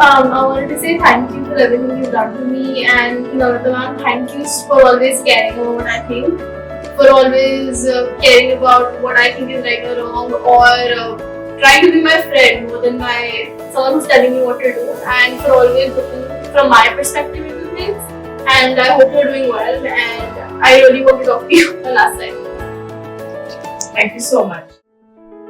I wanted to say thank you for everything you've done to me, and Namrata ma'am, thank you for always caring about what I think, for always caring about what I think is right or wrong, or trying to be my friend more than my someone who's telling me what to do, and for always looking from my perspective into things. And I hope you're doing well, and I really want to talk to you the last time. Thank you so much.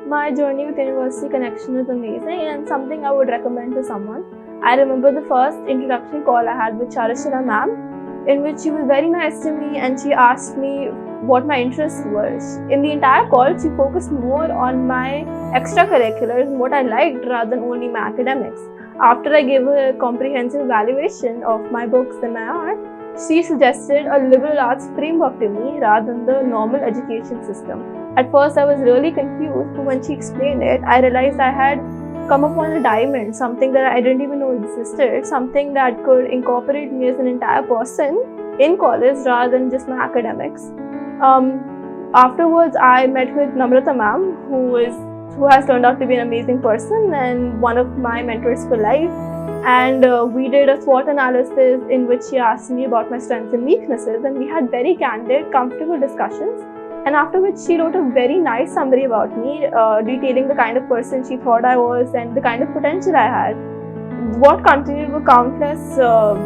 My journey with University Connection is amazing and something I would recommend to someone. I remember the first introduction call I had with Charashila ma'am, in which she was very nice to me and she asked me what my interests were. In the entire call, she focused more on my extracurriculars and what I liked rather than only my academics. After I gave her a comprehensive evaluation of my books and my art, she suggested a liberal arts framework to me rather than the normal education system. At first, I was really confused, but when she explained it, I realized I had come upon a diamond, something that I didn't even know existed, something that could incorporate me as an entire person in college rather than just my academics. Afterwards, I met with Namrata ma'am, who has turned out to be an amazing person and one of my mentors for life. And we did a SWOT analysis in which she asked me about my strengths and weaknesses, and we had very candid, comfortable discussions. And after which she wrote a very nice summary about me, detailing the kind of person she thought I was and the kind of potential I had. What continued were countless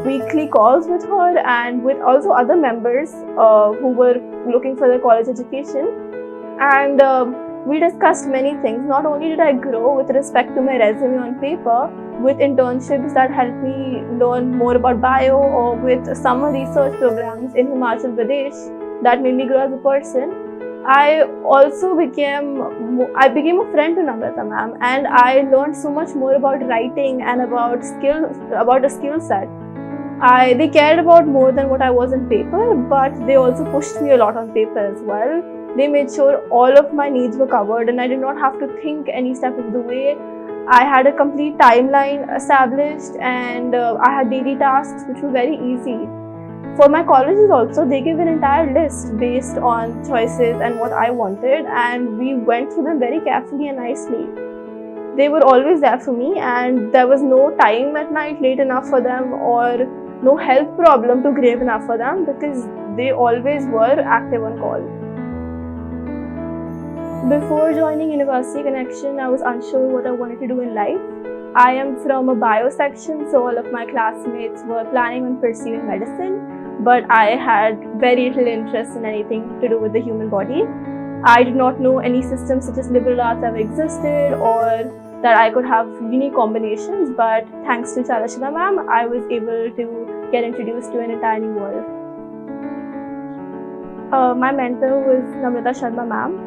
weekly calls with her and with also other members who were looking for their college education. And we discussed many things. Not only did I grow with respect to my resume on paper, with internships that helped me learn more about bio, or with summer research programs in Himachal Pradesh that made me grow as a person, I became a friend to Namrata ma'am, and I learned so much more about writing and about a skill set. They cared about more than what I was on paper, but they also pushed me a lot on paper as well. They made sure all of my needs were covered and I did not have to think any step of the way. I had a complete timeline established and I had daily tasks which were very easy. For my colleges also, they gave an entire list based on choices and what I wanted, and we went through them very carefully and nicely. They were always there for me, and there was no time at night late enough for them or no health problem too grave enough for them, because they always were active on call. Before joining University Connection, I was unsure what I wanted to do in life. I am from a bio section, so all of my classmates were planning on pursuing medicine, but I had very little interest in anything to do with the human body. I did not know any systems such as liberal arts ever existed or that I could have unique combinations, but thanks to Charashila ma'am, I was able to get introduced to an entire new world. My mentor was Namrata Sharma ma'am.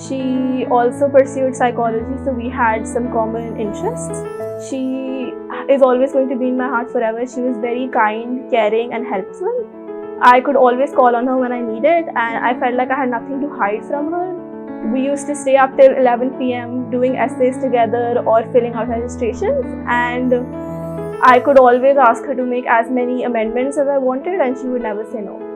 She also pursued psychology, so we had some common interests. She is always going to be in my heart forever. She was very kind, caring and helpful. I could always call on her when I needed, and I felt like I had nothing to hide from her. We used to stay up till 11 p.m. doing essays together or filling out registrations, and I could always ask her to make as many amendments as I wanted and she would never say no.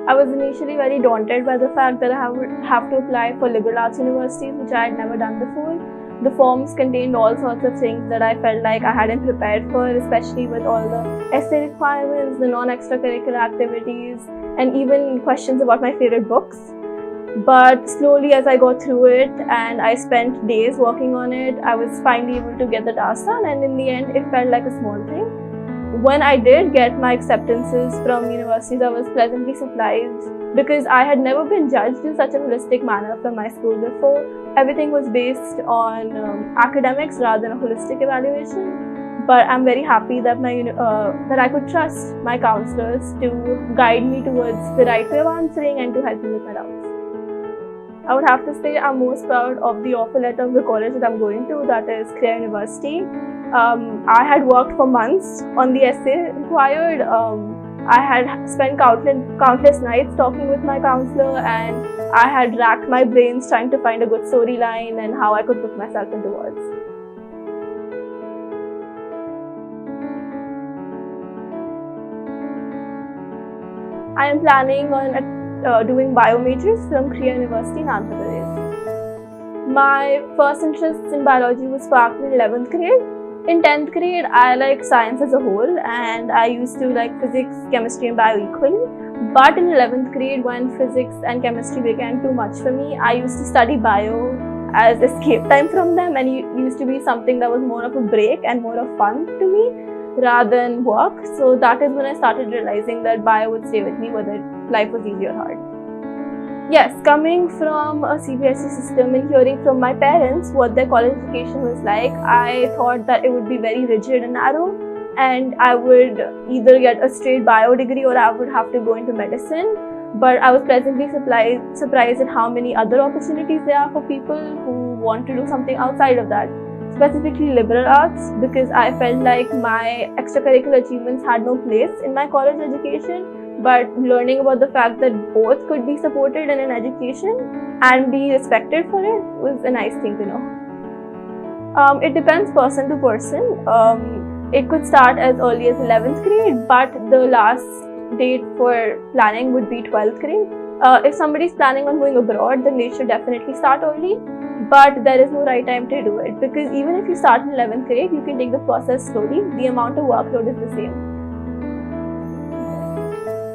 I was initially very daunted by the fact that I would have to apply for liberal arts universities, which I had never done before. The forms contained all sorts of things that I felt like I hadn't prepared for, especially with all the essay requirements, the non-extracurricular activities, and even questions about my favorite books. But slowly as I got through it and I spent days working on it, I was finally able to get the task done, and in the end it felt like a small thing. When I did get my acceptances from universities, I was pleasantly surprised because I had never been judged in such a holistic manner from my school before. Everything was based on academics rather than a holistic evaluation. But I'm very happy that that I could trust my counselors to guide me towards the right way of answering and to help me with my doubts. I would have to say I'm most proud of the offer letter of the college that I'm going to, that is Creer University. I had worked for months on the essay required. I had spent countless nights talking with my counselor, and I had racked my brains trying to find a good storyline and how I could put myself into words. I am planning on doing bio majors from Creer University in Andhra Pradesh. My first interest in biology was sparked in 11th grade. In 10th grade, I like science as a whole, and I used to like physics, chemistry, and bio equally. But in 11th grade, when physics and chemistry became too much for me, I used to study bio as escape time from them, and it used to be something that was more of a break and more of fun to me rather than work. So that is when I started realizing that bio would stay with me whether life was easy or hard. Yes, coming from a CBSE system and hearing from my parents what their college education was like, I thought that it would be very rigid and narrow, and I would either get a straight bio degree or I would have to go into medicine. But I was pleasantly surprised at how many other opportunities there are for people who want to do something outside of that, specifically liberal arts, because I felt like my extracurricular achievements had no place in my college education. But learning about the fact that both could be supported in an education and be respected for it was a nice thing to know. It depends person to person. It could start as early as 11th grade, but the last date for planning would be 12th grade. If somebody is planning on going abroad, then they should definitely start early, but there is no right time to do it, because even if you start in 11th grade, you can take the process slowly. The amount of workload is the same.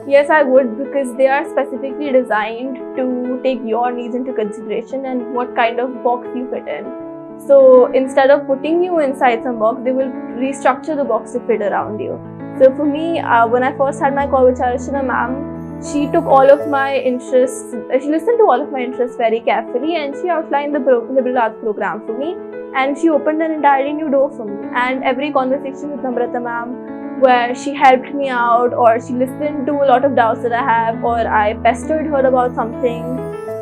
Yes, I would, because they are specifically designed to take your needs into consideration and what kind of box you fit in. So instead of putting you inside some box, they will restructure the box to fit around you. So for me, when I first had my call with Charishana ma'am, she took all of my interests, she listened to all of my interests very carefully, and she outlined the liberal arts program for me, and she opened an entirely new door for me. And every conversation with Namrata ma'am, where she helped me out, or she listened to a lot of doubts that I have, or I pestered her about something,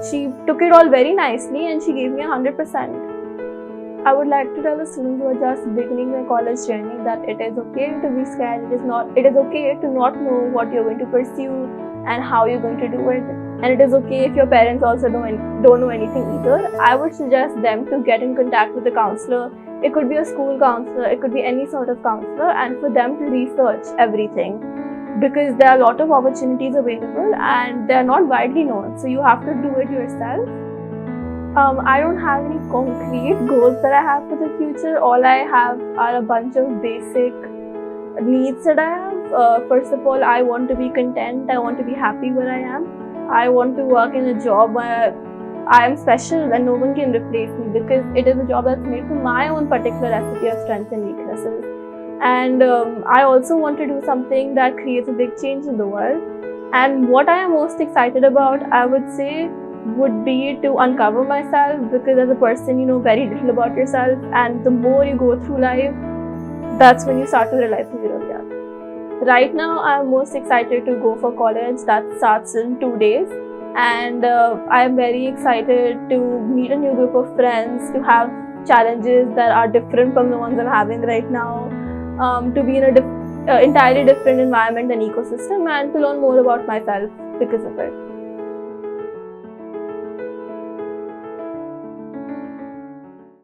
she took it all very nicely and she gave me 100%. I would like to tell the students who are just beginning their college journey that it is okay to be scared. It is okay to not know what you're going to pursue and how you're going to do it. And it is okay if your parents also don't know anything either. I would suggest them to get in contact with a counselor. It could be a school counselor, it could be any sort of counselor, and for them to research everything, because there are a lot of opportunities available and they are not widely known, so you have to do it yourself. I don't have any concrete goals that I have for the future. All I have are a bunch of basic needs that I have. First of all, I want to be content, I want to be happy where I am. I want to work in a job where I am special and no one can replace me, because it is a job that's made for my own particular recipe of strengths and weaknesses. And I also want to do something that creates a big change in the world. And what I am most excited about, I would say, would be to uncover myself, because as a person you know very little about yourself, and the more you go through life, that's when you start to realize who you really are. Right now I am most excited to go for college that starts in 2 days. And I am very excited to meet a new group of friends, to have challenges that are different from the ones I'm having right now, to be in an entirely different environment and ecosystem, and to learn more about myself because of it.